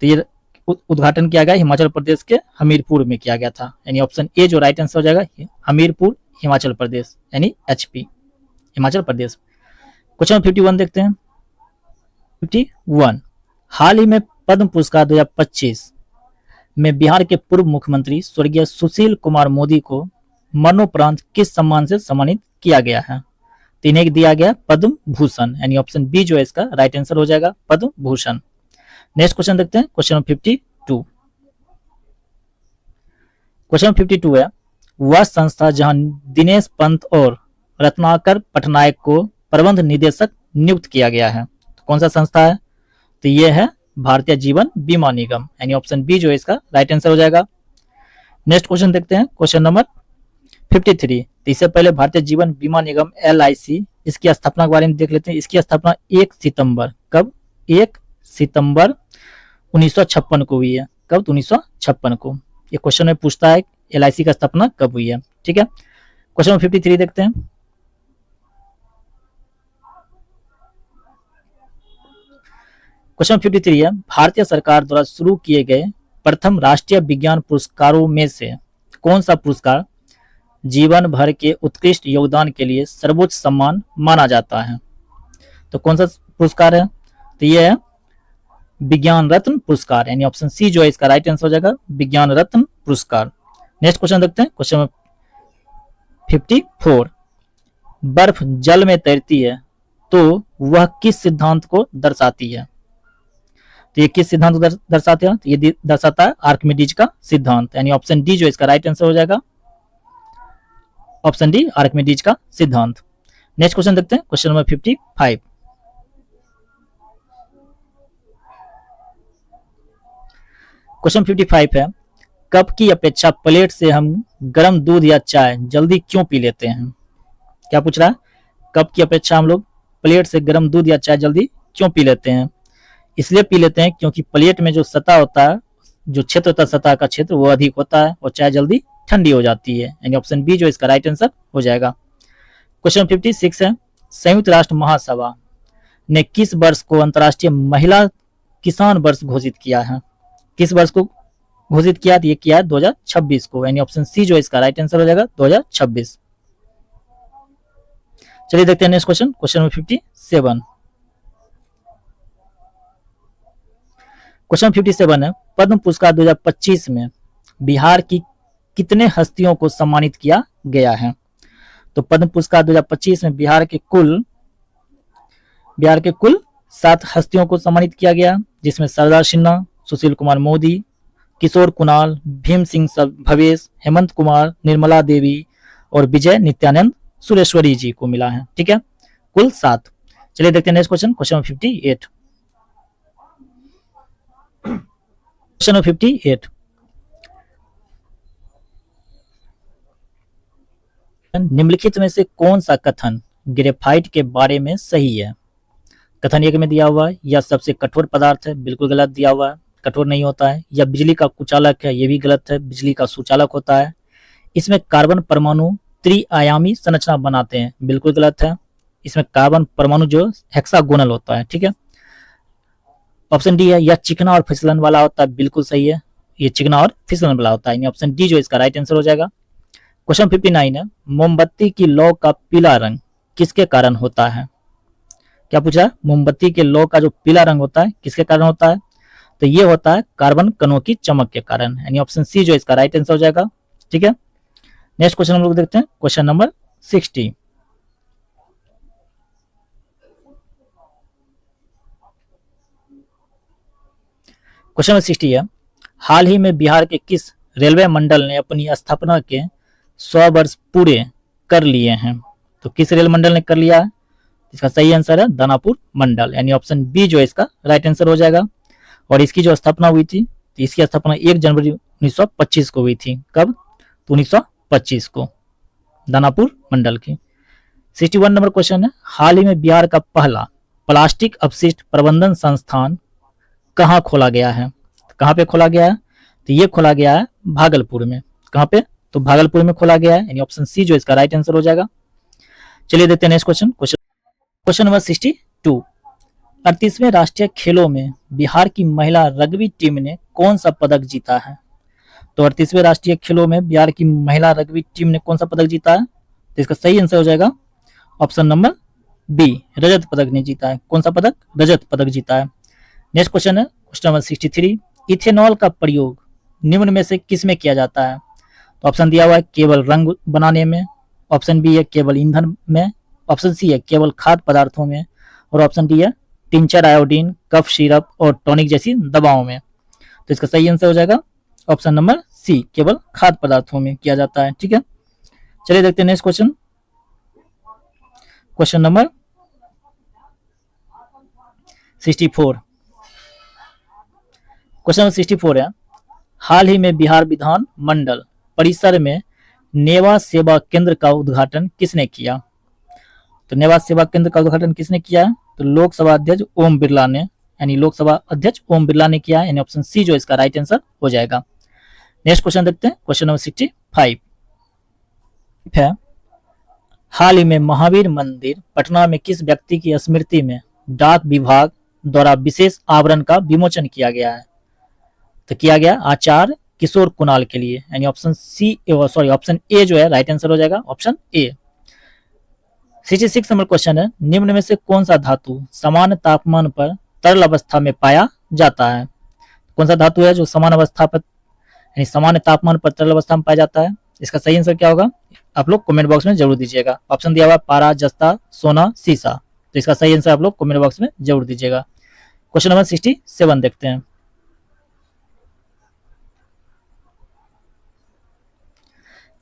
तो ये उद्घाटन किया गया हिमाचल प्रदेश के हमीरपुर में किया गया था, यानी ऑप्शन ए जो राइट आंसर हो जाएगा हमीरपुर हिमाचल प्रदेश, यानी HP हिमाचल प्रदेश। क्वेश्चन 51 देखते हैं। 51 हाल ही में पद्म पुरस्कार 2025 में बिहार के पूर्व मुख्यमंत्री स्वर्गीय सुशील कुमार मोदी को मरणोपरांत किस सम्मान से सम्मानित किया गया है? तो इन्हें दिया गया पद्म भूषण, यानी ऑप्शन बी जो है इसका राइट आंसर हो जाएगा पद्म भूषण। नेक्स्ट क्वेश्चन देखते हैं, क्वेश्चन 52। क्वेश्चन 52 है वह संस्था जहां दिनेश पंत और रत्नाकर पटनायक को प्रबंध निदेशक नियुक्त किया गया है, तो कौन सा संस्था है? तो यह है भारतीय जीवन बीमा निगम, यानी ऑप्शन बी जो है इसका राइट आंसर हो जाएगा। नेक्स्ट क्वेश्चन देखते हैं, क्वेश्चन नंबर 53। तो इससे पहले भारतीय जीवन बीमा निगम LIC इसकी स्थापना के बारे में देख लेते हैं। इसकी स्थापना 1 सितंबर कब? 1 सितंबर 1956 को हुई है। कब? 1956 को। ये क्वेश्चन में पूछता है LIC का स्थापना कब हुई है। ठीक है। क्वेश्चन नंबर 53 देखते हैं। क्वेश्चन 53 है भारतीय सरकार द्वारा शुरू किए गए प्रथम राष्ट्रीय विज्ञान पुरस्कारों में से कौन सा पुरस्कार जीवन भर के उत्कृष्ट योगदान के लिए सर्वोच्च सम्मान माना जाता है? तो कौन सा पुरस्कार है? तो ये है विज्ञान रत्न पुरस्कार, यानी ऑप्शन सी जो है इसका राइट आंसर हो जाएगा, विज्ञान रत्न पुरस्कार। नेक्स्ट क्वेश्चन देखते हैं, क्वेश्चन 54। बर्फ जल में तैरती है तो वह किस सिद्धांत को दर्शाती है? तो ये किस सिद्धांत को दर्शाते हैं? तो ये दर्शाता है आर्किमिडीज का सिद्धांत, यानी ऑप्शन डी जो इसका राइट आंसर हो जाएगा, ऑप्शन डी आर्किमिडीज का सिद्धांत। नेक्स्ट क्वेश्चन देखते हैं, क्वेश्चन नंबर 55। क्वेश्चन 55 है, कप की अपेक्षा प्लेट से हम गर्म दूध या चाय जल्दी क्यों पी लेते हैं? क्या पूछ रहा है? कप की अपेक्षा हम लोग प्लेट से गर्म दूध या चाय जल्दी क्यों पी लेते हैं? इसलिए पी लेते हैं क्योंकि प्लेट में जो सतह होता है, जो क्षेत्र होता है सतह का क्षेत्र, वो अधिक होता है और चाय जल्दी ठंडी हो जाती है, यानी ऑप्शन बी जो इसका राइट आंसर हो जाएगा। क्वेश्चन 56 है, संयुक्त राष्ट्र महासभा ने किस वर्ष को अंतर्राष्ट्रीय महिला किसान वर्ष घोषित किया है? किस वर्ष को घोषित किया? ये किया है 2026 को, यानी ऑप्शन सी जो इसका राइट आंसर हो जाएगा 2026। चलिए देखते हैं next question, question number 57। Question 57 है, पद्म पुरस्कार 2025 में बिहार की कितने हस्तियों को सम्मानित किया गया है? तो पद्म पुरस्कार 2025 में बिहार के कुल 7 हस्तियों को सम्मानित किया गया, जिसमें सरदार सिन्हा, सुशील कुमार मोदी, किशोर कुणाल, भीम सिंह भवेश, हेमंत कुमार, निर्मला देवी और विजय नित्यानंद सुरेश्वरी जी को मिला है। ठीक है, कुल 7। चलिए देखते हैं नेक्स्ट क्वेश्चन, क्वेश्चन 58। क्वेश्चन 58, निम्नलिखित में से कौन सा कथन ग्रेफाइट के बारे में सही है? कथन एक में दिया हुआ है, या सबसे कठोर पदार्थ है, बिल्कुल गलत दिया हुआ है, कठोर नहीं होता है। या बिजली का कुचालक है, ये भी गलत है, बिजली का सुचालक होता है। इसमें कार्बन परमाणु त्रिआयामी संरचना बनाते हैं, बिल्कुल गलत है। इसमें कार्बन परमाणु जो हेक्सागोनल होता है। ठीक है, ऑप्शन डी है, यह चिकना और फिसलन वाला होता है, बिल्कुल सही है, ये चिकना और फिसलन वाला होता है, ऑप्शन डी जो इसका राइट आंसर हो जाएगा। क्वेश्चन 59 है, मोमबत्ती की लौ का पीला रंग किसके कारण होता है? क्या पूछा है? मोमबत्ती के लौ का जो पीला रंग होता है किसके कारण होता है? तो ये होता है कार्बन कणों की चमक के कारण, यानी ऑप्शन सी जो इसका राइट आंसर हो जाएगा। ठीक है, नेक्स्ट क्वेश्चन हम लोग देखते हैं, क्वेश्चन नंबर 60। क्वेश्चन नंबर 60 है, हाल ही में बिहार के किस रेलवे मंडल ने अपनी स्थापना के 100 वर्ष पूरे कर लिए हैं? तो किस रेल मंडल ने कर लिया है? इसका सही आंसर है दानापुर मंडल, यानी ऑप्शन बी जो इसका राइट आंसर हो जाएगा। और इसकी जो स्थापना हुई थी, तो इसकी स्थापना 1 जनवरी 1925 को हुई थी। कब? तो 1925 को, दानापुर मंडल की। 61 नंबर क्वेश्चन है, हाल ही में बिहार का पहला प्लास्टिक अपशिष्ट प्रबंधन संस्थान कहाँ खोला गया है? कहाँ पे खोला गया है? तो ये खोला गया है भागलपुर में। कहाँ पे? तो भागलपुर में खोला गया है, यानी ऑप्शन सी जो इसका राइट आंसर हो जाएगा। चलिए देखते हैं नेक्स्ट क्वेश्चन, क्वेश्चन नंबर 62। 38वें राष्ट्रीय खेलों में बिहार की महिला रग्बी टीम ने कौन सा पदक जीता है? तो 38वें राष्ट्रीय खेलों में बिहार की महिला रग्बी टीम ने कौन सा पदक जीता है? तो इसका सही आंसर हो जाएगा ऑप्शन नंबर बी, रजत पदक ने जीता है। कौन सा पदक? रजत पदक जीता है। नेक्स्ट क्वेश्चन है, क्वेश्चन नंबर 63। इथेनॉल का प्रयोग निम्न में से किस में किया जाता है? तो ऑप्शन दिया हुआ है केवल रंग बनाने में, ऑप्शन बी है केवल ईंधन में, ऑप्शन सी है केवल खाद्य पदार्थों में, और ऑप्शन डी है टिंचर आयोडीन, कफ सिरप और टॉनिक जैसी दवाओं में। तो इसका सही आंसर हो जाएगा ऑप्शन नंबर सी, केवल खाद्य पदार्थों में किया जाता है। ठीक है, चलिए देखते हैं next question, question number 64। Question number 64 है, हाल ही में बिहार विधान मंडल परिसर में नेवा सेवा केंद्र का उद्घाटन किसने किया? तो नेवा सेवा केंद्र का उद्घाटन किसने किया है? तो लोकसभा अध्यक्ष ओम बिरला ने, यानी लोकसभा अध्यक्ष ओम बिरला ने किया है, यानी ऑप्शन सी जो इसका राइट आंसर हो जाएगा। नेक्स्ट क्वेश्चन देखते हैं, क्वेश्चन नंबर 65 है, हाल ही में महावीर मंदिर पटना में किस व्यक्ति की स्मृति में डाक विभाग द्वारा विशेष आवरण का विमोचन किया गया है? तो किया गया आचार्य किशोर कुणाल के लिए, यानी option C sorry option A जो है राइट आंसर हो जाएगा, ऑप्शन ए। 66 नंबर क्वेश्चन है, निम्न में से कौन सा धातु समान तापमान पर तरल अवस्था में पाया जाता है? कौन सा धातु है जो समान अवस्था पर यानी सामान्य तापमान पर तरल अवस्था में पाया जाता है? इसका सही आंसर क्या होगा, आप लोग कमेंट बॉक्स में जरूर दीजिएगा। ऑप्शन दिया हुआ है पारा, जस्ता, सोना, सीसा। तो इसका सही आंसर आप लोग कमेंट बॉक्स में जरूर दीजिएगा। क्वेश्चन नंबर 67 देखते हैं।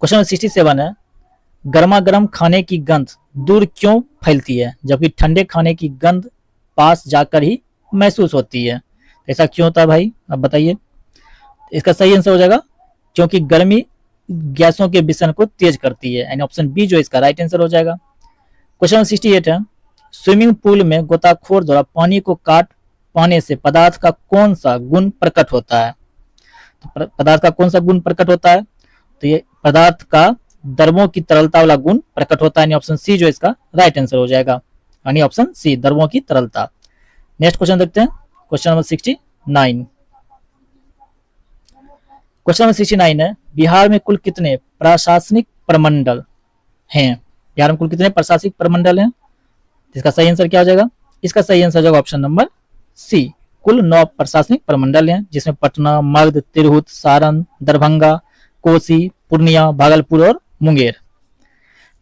क्वेश्चन नंबर 67 है, गर्मा गर्म खाने की गंध दूर क्यों फैलती है जबकि ठंडे खाने की गंध पास जाकर ही महसूस होती है? ऐसा क्यों होता है भाई, आप बताइए। इसका सही आंसर हो जाएगा क्योंकि गर्मी गैसों के विषय को तेज करती है, यानी ऑप्शन बी जो इसका राइट आंसर हो जाएगा। क्वेश्चन नंबर 68 है, स्विमिंग पूल में गोताखोर द्वारा पानी को काट पाने से पदार्थ का कौन सा गुण प्रकट होता है? तो पदार्थ का कौन सा गुण प्रकट होता है? तो ये पदार्थ का द्रवों की तरलता वाला गुण प्रकट होता है, यानी ऑप्शन सी जो इसका राइट आंसर हो जाएगा, यानी ऑप्शन सी द्रवों की तरलता। नेक्स्ट क्वेश्चन देखते हैं, क्वेश्चन नंबर 69। क्वेश्चन नंबर 69 है, बिहार में कुल कितने प्रशासनिक प्रमंडल हैं? बिहार में कुल कितने प्रशासनिक प्रमंडल हैं? इसका सही आंसर क्या हो जाएगा? इसका सही आंसर हो जाएगा ऑप्शन नंबर सी, कुल 9 प्रशासनिक प्रमंडल हैं, जिसमें पटना, मगध, तिरहुत, सारण, दरभंगा, कोसी, पूर्णिया, भागलपुर और मुंगेर।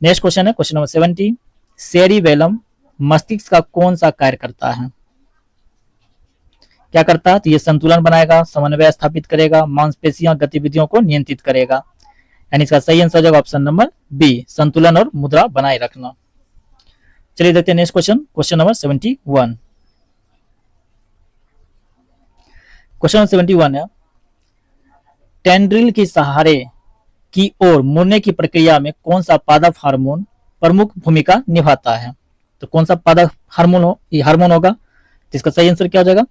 नेक्स्ट क्वेश्चन है क्वेश्चन नंबर 70, सेरिबेलम मस्तिष्क का कौन सा कार्य करता है? क्या करता है? तो ये संतुलन बनाएगा, समन्वय स्थापित करेगा, मांसपेशियां गतिविधियों को नियंत्रित करेगा, यानी इसका सही आंसर हो जाएगा ऑप्शन नंबर बी, संतुलन और मुद्रा बनाए रखना। चलिए देखते हैं next question, question number 71। Question number 71 है, टेंड्रिल के सहारे की ओर मुड़ने की प्रक्रिया में कौन सा पादप हार्मोन प्रमुख भूमिका निभाता है? तो कौन सा पादप हार्मोन होगा? तो इसका सही आंसर क्या हो जाएगा?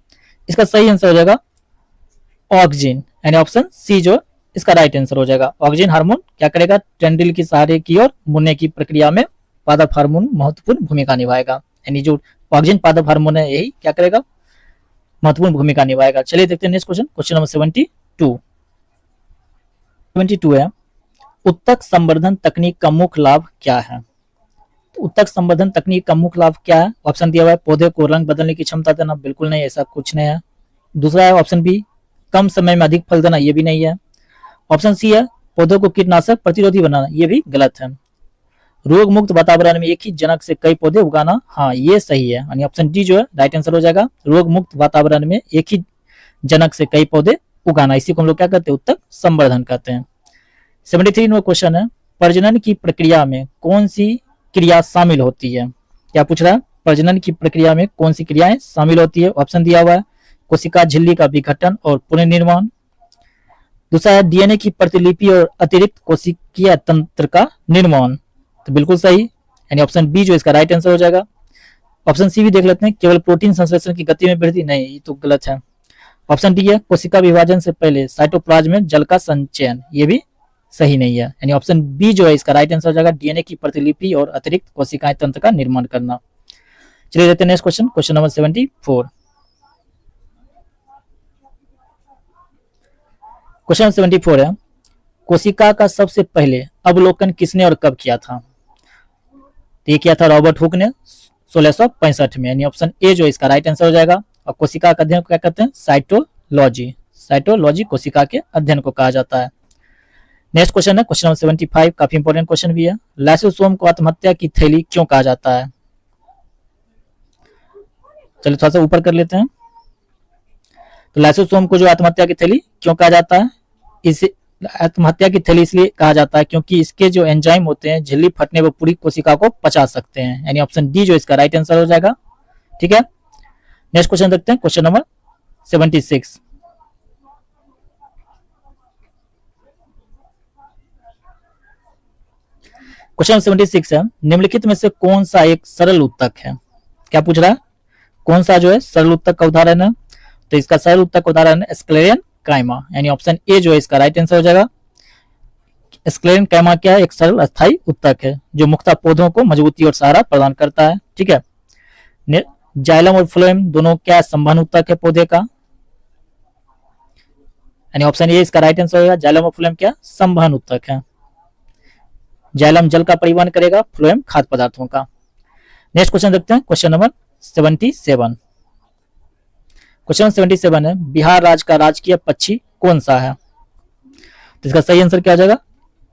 इसका सही आंसर हो जाएगा ऑक्सिन, यानी ऑप्शन सी जो इसका राइट आंसर हो जाएगा। ऑक्सिन हार्मोन क्या करेगा? टेंड्रिल के सहारे की ओर मुड़ने की प्रक्रिया में पादप हार्मोन महत्वपूर्ण भूमिका निभाएगा, यानी जो ऑक्सिन पादप हार्मोन है यही क्या करेगा? महत्वपूर्ण भूमिका निभाएगा। चलिए देखते हैं नेक्स्ट क्वेश्चन, क्वेश्चन नंबर 72 है, उत्तक संवर्धन तकनीक का मुख्य लाभ क्या है? तो उत्तक संवर्धन तकनीक का मुख्य लाभ क्या है? ऑप्शन दिया हुआ है पौधे को रंग बदलने की क्षमता देना, बिल्कुल नहीं, ऐसा कुछ नहीं है। दूसरा है ऑप्शन बी, कम समय में अधिक फल देना, ये भी नहीं है। ऑप्शन सी है पौधों को कीटनाशक प्रतिरोधी बनाना, ये भी गलत है। रोग मुक्त वातावरण में एक ही जनक से कई पौधे उगाना, हाँ ये सही है, यानी ऑप्शन डी जो है राइट आंसर हो जाएगा। रोग मुक्त वातावरण में एक ही जनक से कई पौधे उगाना, इसी को हम लोग क्या कहते हैं? उत्तक संवर्धन कहते हैं। 73 नंबर क्वेश्चन है, प्रजनन की प्रक्रिया में कौन सी क्रिया शामिल होती है? क्या पूछ रहा है? प्रजनन की प्रक्रिया में कौन सी क्रियाएं शामिल होती है? ऑप्शन दिया हुआ है कोशिका झिल्ली का विघटन और पुनर्निर्माण। दूसरा है डीएनए की प्रतिलिपि और अतिरिक्त कोशिकीय तंत्र का निर्माण, तो बिल्कुल सही, यानी ऑप्शन बी जो इसका राइट आंसर हो जाएगा। ऑप्शन सी भी देख लेते हैं, केवल प्रोटीन संश्लेषण की गति में वृद्धि, नहीं ये तो गलत है। ऑप्शन डी है कोशिका विभाजन से पहले साइटोप्लाज्म में जल का संचयन, ये भी सही नहीं है, यानी ऑप्शन बी जो है इसका राइट आंसर हो जाएगा, डीएनए की प्रतिलिपि और अतिरिक्त कोशिकाएं तंत्र का निर्माण करना। चलिए देखते हैं next question, question number 74। Question 74 है, कोशिका का सबसे पहले अवलोकन किसने और कब किया था? तो ये किया था रॉबर्ट हुक ने 1665 में, यानी ऑप्शन ए जो इसका राइट आंसर हो जाएगा। और कोशिका का अध्ययन को क्या कहते हैं? साइटोलॉजी। साइटोलॉजी कोशिका के अध्ययन को कहा जाता है। नेक्स्ट क्वेश्चन है क्वेश्चन नंबर 75, काफी इंपॉर्टेंट क्वेश्चन भी है, लाइसोसोम को आत्महत्या की थैली क्यों कहा जाता है? चलिए थोड़ा सा ऊपर कर लेते हैं। तो लाइसोसोम को जो आत्महत्या की थैली क्यों कहा जाता है? इसे आत्महत्या की थैली इसलिए कहा जाता है क्योंकि इसके जो एंजाइम होते हैं झिल्ली फटने पर पूरी कोशिका को पचा सकते हैं, यानी ऑप्शन डी जो इसका राइट आंसर हो जाएगा। ठीक है, नेक्स्ट क्वेश्चन देखते हैं, क्वेश्चन नंबर 76। क्वेश्चन 76 है, निम्नलिखित में से कौन सा एक सरल उत्तक है? क्या पूछ रहा है? कौन सा जो है सरल उत्तक का उदाहरण है? तो इसका सरल उत्तक का उदाहरण है स्क्लेरेन कायमा, यानी ऑप्शन ए जो है इसका राइट आंसर हो जाएगा। स्क्लेरेन कायमा क्या है? एक सरल अस्थायी उत्तक है जो मुख्यतः पौधों को मजबूती और सहारा प्रदान करता है। ठीक है, जाइलम और फ्लोएम दोनों क्या संवहन उत्तक है पौधे का? यानी ऑप्शन ए इसका राइट आंसर होगा। जाइलम और फ्लोएम क्या संवहन उत्तक है। जाइलम जल का परिवहन करेगा, फ्लोएम खाद्य पदार्थों का। नेक्स्ट क्वेश्चन देखते हैं, क्वेश्चन नंबर 77। क्वेश्चन 77 है, बिहार राज्य का राजकीय पक्षी कौन सा है? तो इसका सही आंसर क्या हो जाएगा?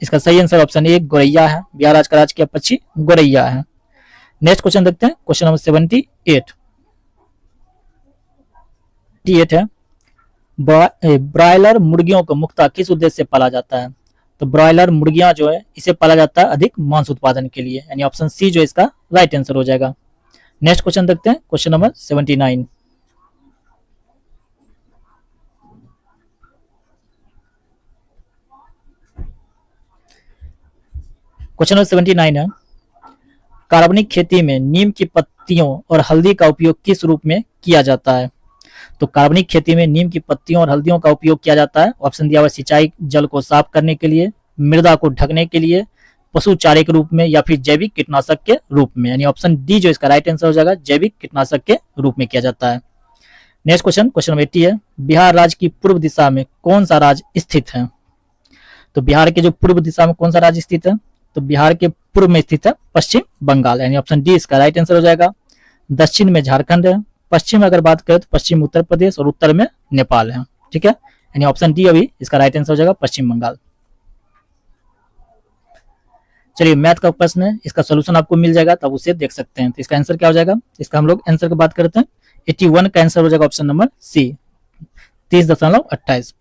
इसका सही आंसर ऑप्शन ए गोरैया है। बिहार राज्य का राजकीय पक्षी गोरैया है। नेक्स्ट क्वेश्चन देखते हैं, क्वेश्चन नंबर 78 है, ब्रॉयलर मुर्गियों को मुख्यतः किस उद्देश्य से पाला जाता है? तो ब्रॉयलर मुर्गियां जो है इसे पाला जाता है अधिक मांस उत्पादन के लिए, यानी ऑप्शन सी जो इसका राइट आंसर हो जाएगा। नेक्स्ट क्वेश्चन देखते हैं, क्वेश्चन नंबर 79। क्वेश्चन नंबर 79 है, कार्बनिक खेती में नीम की पत्तियों और हल्दी का उपयोग किस रूप में किया जाता है? तो कार्बनिक खेती में नीम की पत्तियों और हल्दियों का उपयोग किया जाता है। ऑप्शन दिया हुआ सिंचाई जल को साफ करने के लिए, मृदा को ढकने के लिए, पशु चारे के रूप में, या फिर जैविक कीटनाशक के रूप में, यानी ऑप्शन डी जो इसका राइट आंसर हो जाएगा, जैविक कीटनाशक के रूप में किया जाता है। नेक्स्ट क्वेश्चन, क्वेश्चन नंबर 80 है, बिहार राज्य की पूर्व दिशा में कौन सा राज्य स्थित है? तो बिहार के जो पूर्व दिशा में कौन सा राज्य स्थित है? तो बिहार के पूर्व में स्थित है पश्चिम बंगाल, यानी ऑप्शन डी इसका राइट आंसर हो जाएगा। दक्षिण में झारखंड है, पश्चिम में अगर बात करें तो पश्चिम उत्तर प्रदेश और उत्तर में नेपाल है। ठीक है, यानी ऑप्शन डी अभी इसका राइट आंसर हो जाएगा पश्चिम बंगाल। चलिए मैथ का प्रश्न है, इसका सोल्यूशन आपको मिल जाएगा तब उसे देख सकते हैं। तो इसका आंसर क्या हो जाएगा? इसका हम लोग आंसर की बात करते हैं। 81 का आंसर हो जाएगा ऑप्शन नंबर सी, 30.28।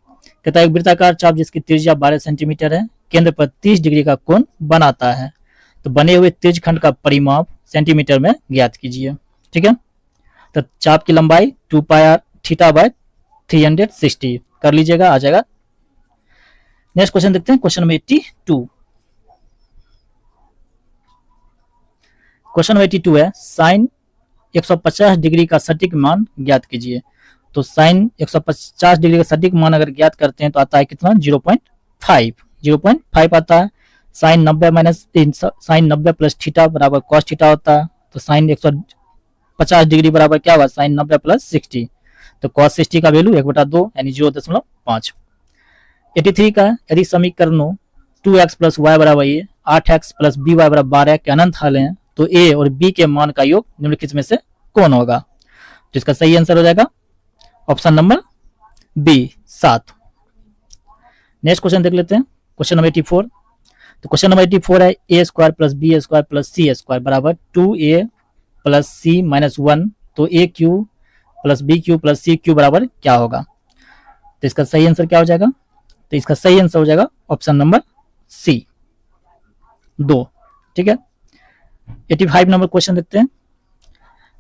कहता है एक वृत्ताकार चाप जिसकी त्रिज्या 12 सेंटीमीटर है, केंद्र पर 30 डिग्री का कोण बनाता है, तो बने हुए त्रिज्यखंड का परिमाप सेंटीमीटर में ज्ञात कीजिए। ठीक है, तो चाप की लंबाई 2 पाई थीटा बाय 360 कर लीजिएगा, आ जाएगा। नेक्स्ट क्वेश्चन देखते हैं, क्वेश्चन नंबर 82। क्वेश्चन नंबर 82 है, साइन 150 डिग्री का सटीक मान ज्ञात कीजिए। तो साइन 150 डिग्री का सटीक मान अगर ज्ञात करते हैं तो आता है कितना? 0.5 आता है। साइन 90 प्लस थीटा बराबर कॉस थीटा होता है, तो साइन 150 डिग्री बराबर क्या हुआ? साइन 90 प्लस 60, तो कॉस 60 का वैल्यू 1/2 यानी 0.5। 83 का, यदि समीकरणों 2x प्लस वाई बराबर ए, 8x प्लस बी वाई बराबर 12 के अनंत हल हैं, तो ए और बी के मान का योग निम्नलिखित में से कौन होगा? तो इसका सही आंसर हो जाएगा option number B, 7। Next question देख लेते हैं, क्वेश्चन नंबर 84। तो क्वेश्चन नंबर 84 है, a square plus b square plus c square बराबर 2a प्लस सी माइनस 1, तो a cube plus b cube plus c cube बराबर क्या होगा? तो इसका सही आंसर क्या हो जाएगा? तो इसका सही आंसर हो जाएगा ऑप्शन नंबर सी, 2। ठीक है, 85 नंबर क्वेश्चन देखते हैं।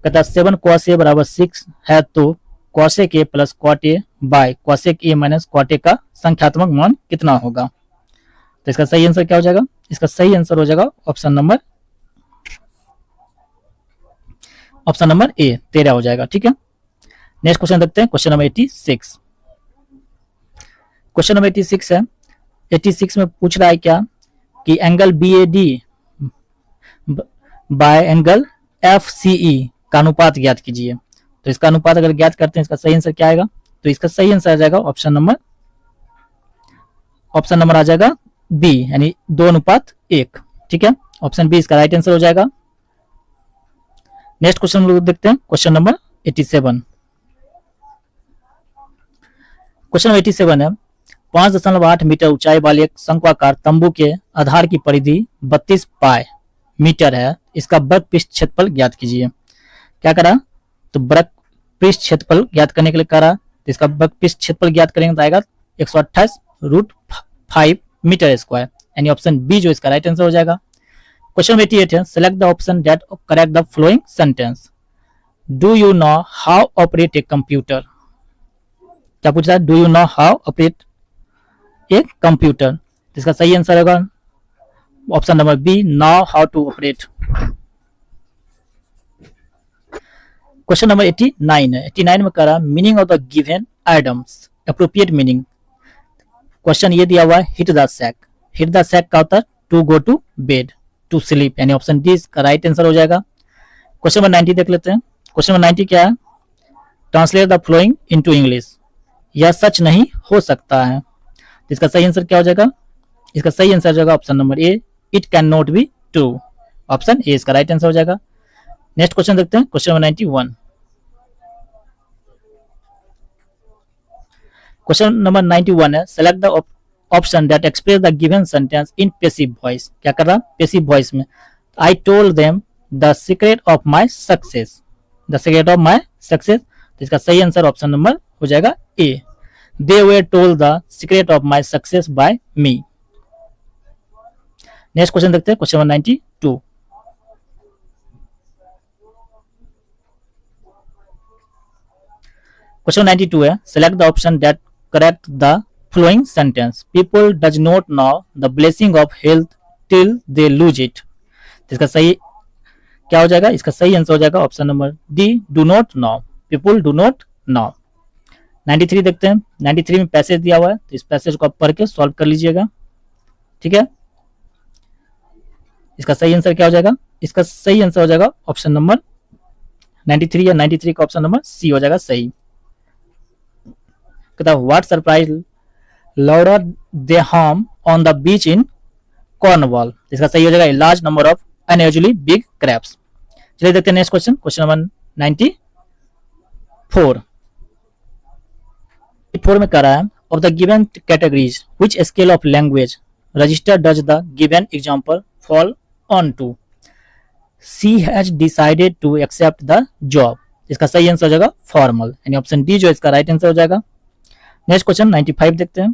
कहता है 7 cos a बराबर 6 है, तो cosec a plus cot a by cosec a minus cot a का संख्यात्मक मान कितना होगा? तो इसका सही आंसर क्या हो जाएगा? इसका सही आंसर हो जाएगा ऑप्शन नंबर ए, 13 हो जाएगा। ठीक है, नेक्स्ट क्वेश्चन देखते हैं, क्वेश्चन नंबर 86। क्वेश्चन नंबर 86 है, 86 में पूछ रहा है क्या कि angle BAD bye angle FCE का अनुपात ज्ञात कीजिए। तो इसका अनुपात अगर ज्ञात करते हैं इसका सही आंसर क्या आएगा? तो इसका सही आंसर आ जाएगा ऑप्शन नंबर आ जाएगा बी, यानी 2:1। ठीक है, ऑप्शन बी इसका राइट आंसर हो जाएगा। नेक्स्ट क्वेश्चन हम लोग देखते हैं, क्वेश्चन नंबर 87। क्वेश्चन नंबर 87 है, 5.8 मीटर ऊंचाई वाले एक शंक्वाकार तंबू के आधार की परिधि 32 पाई मीटर है, इसका वर्ग पृष्ठ क्षेत्रफल ज्ञात कीजिए। क्या करा? तो वर्ग पृष्ठ क्षेत्रफल ज्ञात करने के लिए करा, तो इसका वर्ग पृष्ठ क्षेत्रफल ज्ञात करेंगे तो आएगा 128√5 मीटर स्क्वायर, यानी ऑप्शन बी जो इसका राइट आंसर हो जाएगा। क्वेश्चन 88 है, select the option that correct the following sentence. Do you know how operate a computer? क्या पूछ रहा है? Do you know how operate a computer, इसका सही आंसर होगा option number B, no how to operate. Question number 89 है, 89 में करा meaning of the given items, appropriate meaning. Question ये दिया हुआ है, hit the sack. Hit the sack का होता है to go to bed, to sleep, यानी ऑप्शन डी का राइट आंसर हो जाएगा। क्वेश्चन नंबर 90 देख लेते हैं। क्वेश्चन नंबर 90 क्या है? Translate the flowing into English, यह सच नहीं हो सकता है। तो इसका सही आंसर क्या हो जाएगा? इसका सही आंसर हो जाएगा option number A, it can not be true. Option A इसका राइट आंसर हो जाएगा। नेक्स्ट क्वेश्चन देखते हैं, क्वेश्चन नंबर 91। क्वेश्चन नंबर 91 है, select the option that express the given sentence in passive voice. क्या कर रहा? पैसिव वॉइस में I told them the secret of my success, the secret of my success. तो इसका सही आंसर ऑप्शन नंबर हो जाएगा A, they were told the secret of my success by me. Next question देखते हैं, question number 92। Question 92 है, select the option that correct the following sentence, people does not know the blessing of health till they lose it. इसका सही क्या हो जाएगा? इसका सही आंसर हो जाएगा option number D, do not know, people do not know. 93 देखते हैं, 93 में पैसेज दिया हुआ है, तो इस पैसेज को आप पढ़ के सॉल्व कर लीजिएगा, ठीक है। इसका सही आंसर क्या हो जाएगा? इसका सही आंसर हो जाएगा ऑप्शन नंबर 93 या 93 का ऑप्शन नंबर सी हो जाएगा सही। कहता है what surprise louder they harm on the beach in Cornwall. इसका सही हो जाएगा large number of unusually big crabs. चलिए देखते हैं नेक्स्ट क्वेश्चन, क्वेश्चन नंबर 94। में कह रहा है of the given categories which scale of language register does the given example fall on to. She has decided to accept the job. इसका सही answer हो जाएगा फॉर्मल, यानी ऑप्शन डी जो इसका राइट आंसर हो जाएगा। नेक्स्ट क्वेश्चन 95 देखते हैं।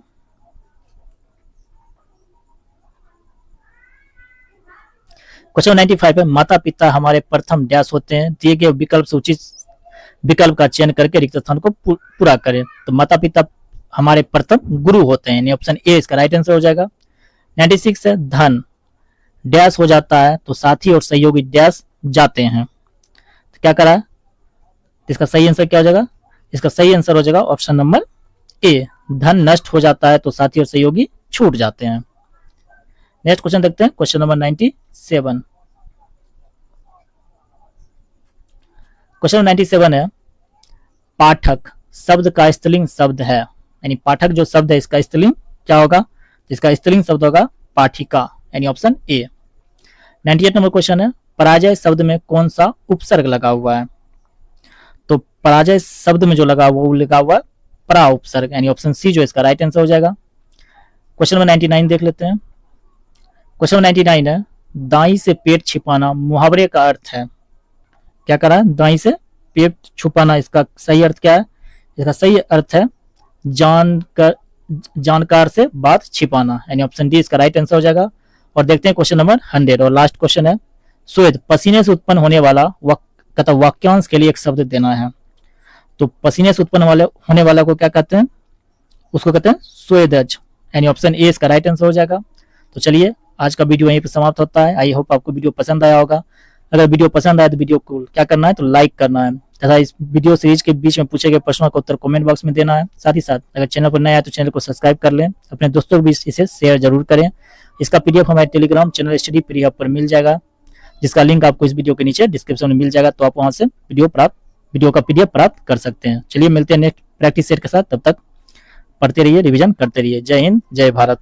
क्वेश्चन 95 है, माता पिता हमारे प्रथम डैश होते हैं, दिए गए विकल्प से उचित विकल्प का चयन करके रिक्त स्थान को पूरा करें। तो माता पिता हमारे प्रथम गुरु होते हैं, यानी ऑप्शन ए इसका राइट आंसर हो जाएगा। 96 है, धन डैश हो जाता है तो साथी और सहयोगी डैश जाते हैं। तो क्या करा? इसका सही आंसर क्या हो जाएगा? इसका सही आंसर हो जाएगा ऑप्शन नंबर ए, धन नष्ट हो जाता है तो साथी और सहयोगी छूट जाते हैं। नेक्स्ट क्वेश्चन देखते हैं, क्वेश्चन नंबर 97। क्वेश्चन 97 है, पाठक शब्द का स्त्रीलिंग शब्द है, यानी पाठक जो शब्द है इसका स्त्रीलिंग क्या होगा? इसका स्त्रीलिंग शब्द होगा पाठिका, यानी ऑप्शन ए। 98 नंबर क्वेश्चन है, पराजय शब्द में कौन सा उपसर्ग लगा हुआ है? तो पराजय शब्द में जो लगा हुआ वो लगा हुआ परा उपसर्ग, यानी ऑप्शन सी जो इसका राइट आंसर हो जाएगा। क्वेश्चन नंबर 99 देख लेते हैं। क्वेश्चन 99 है, दाई से पेट छिपाना मुहावरे का अर्थ है। क्या करा? दाई से पेट छुपाना, इसका सही अर्थ क्या है? इसका सही अर्थ है जानकार से बात छिपाना, यानी ऑप्शन डी इसका राइट आंसर हो जाएगा। और देखते हैं क्वेश्चन नंबर 100 और लास्ट क्वेश्चन है, स्वेद पसीने से उत्पन्न होने वाला वाक्यांश के लिए एक शब्द देना है। तो पसीने से उत्पन्न होने वाला को क्या कहते हैं? उसको कहते हैं स्वेदज, यानी ऑप्शन ए इसका राइट आंसर हो जाएगा। तो चलिए आज का वीडियो यहीं पर समाप्त होता है। आई होप आपको वीडियो पसंद आया होगा। अगर वीडियो पसंद आए तो वीडियो को क्या करना है? तो लाइक करना है तथा इस वीडियो सीरीज के बीच में पूछे गए प्रश्नों का उत्तर कमेंट बॉक्स में देना है। साथ ही साथ अगर चैनल पर नया है तो चैनल को सब्सक्राइब कर लें, अपने दोस्तों को भी इसे शेयर जरूर करें। इसका पीडीएफ हमारे Telegram channel study pre hub पर मिल जाएगा, जिसका लिंक आपको इस वीडियो के नीचे डिस्क्रिप्शन में मिल जाएगा, तो आप वहां से वीडियो का पीडीएफ प्राप्त कर सकते हैं। चलिए मिलते हैं नेक्स्ट प्रैक्टिस सेट के साथ, तब तक पढ़ते रहिए, रिवीजन करते रहिए। जय हिंद, जय भारत।